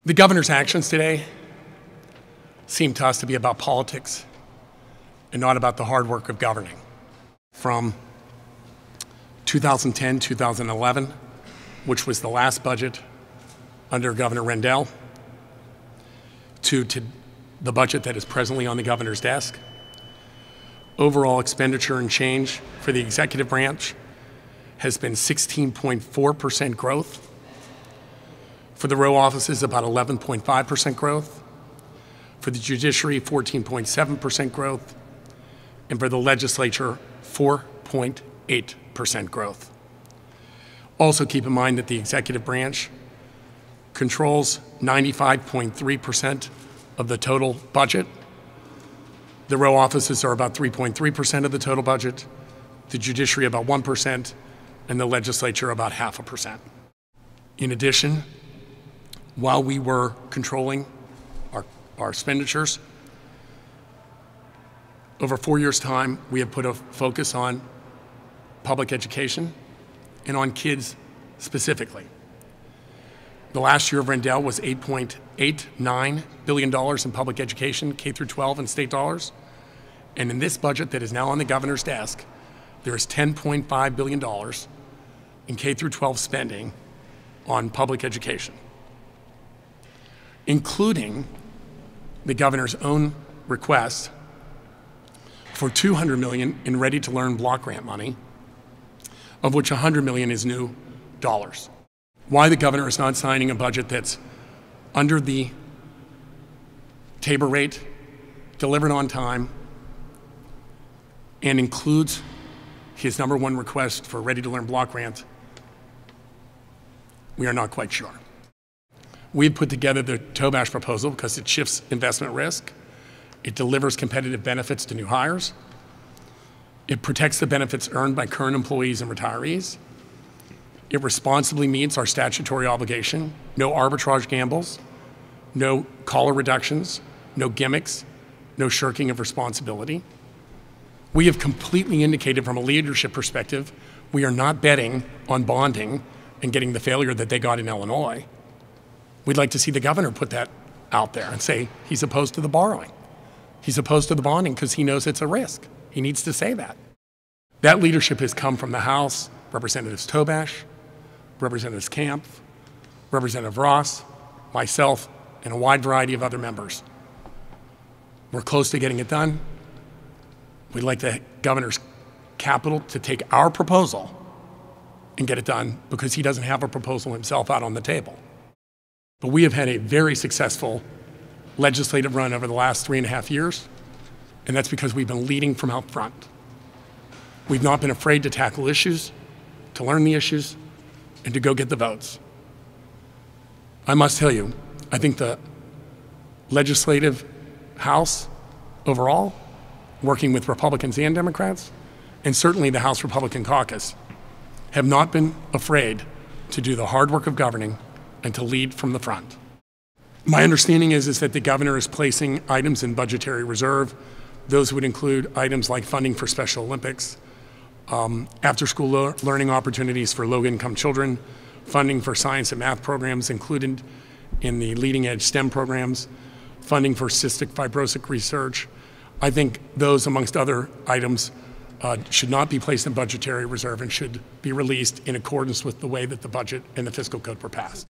The governor's actions today seem to us to be about politics and not about the hard work of governing. From 2010, 2011, which was the last budget under Governor Rendell, to the budget that is presently on the governor's desk, overall expenditure and change for the executive branch has been 16.4% growth. For the row offices, about 11.5% growth. For the judiciary, 14.7% growth. And for the legislature, 4.8% growth. Also keep in mind that the executive branch controls 95.3% of the total budget. The row offices are about 3.3% of the total budget, the judiciary about 1%, and the legislature about 0.5%. In addition, while we were controlling our expenditures, over 4 years' time, we have put a focus on public education and on kids specifically. The last year of Rendell was $8.89 billion in public education, K through 12 and state dollars. And in this budget that is now on the governor's desk, there is $10.5 billion in K through 12 spending on public education, including the governor's own request for $200 million in ready-to-learn block grant money, of which $100 million is new dollars. Why the governor is not signing a budget that's under the Tabor rate, delivered on time, and includes his #1 request for ready-to-learn block grant, we are not quite sure. We've put together the Tobash proposal because it shifts investment risk, it delivers competitive benefits to new hires, it protects the benefits earned by current employees and retirees, it responsibly meets our statutory obligation, no arbitrage gambles, no collar reductions, no gimmicks, no shirking of responsibility. We have completely indicated from a leadership perspective, we are not betting on bonding and getting the failure that they got in Illinois. We'd like to see the governor put that out there and say he's opposed to the borrowing. He's opposed to the bonding because he knows it's a risk. He needs to say that. That leadership has come from the House, Representatives Tobash, Representatives Camp, Representative Ross, myself, and a wide variety of other members. We're close to getting it done. We'd like the governor's capital to take our proposal and get it done because he doesn't have a proposal himself out on the table. But we have had a very successful legislative run over the last 3.5 years, and that's because we've been leading from out front. We've not been afraid to tackle issues, to learn the issues, and to go get the votes. I must tell you, I think the legislative House overall, working with Republicans and Democrats, and certainly the House Republican caucus, have not been afraid to do the hard work of governing and to lead from the front. My understanding is that the governor is placing items in budgetary reserve. Those would include items like funding for Special Olympics, after-school learning opportunities for low-income children, funding for science and math programs included in the leading-edge STEM programs, funding for cystic fibrosis research. I think those, amongst other items, should not be placed in budgetary reserve and should be released in accordance with the way that the budget and the fiscal code were passed.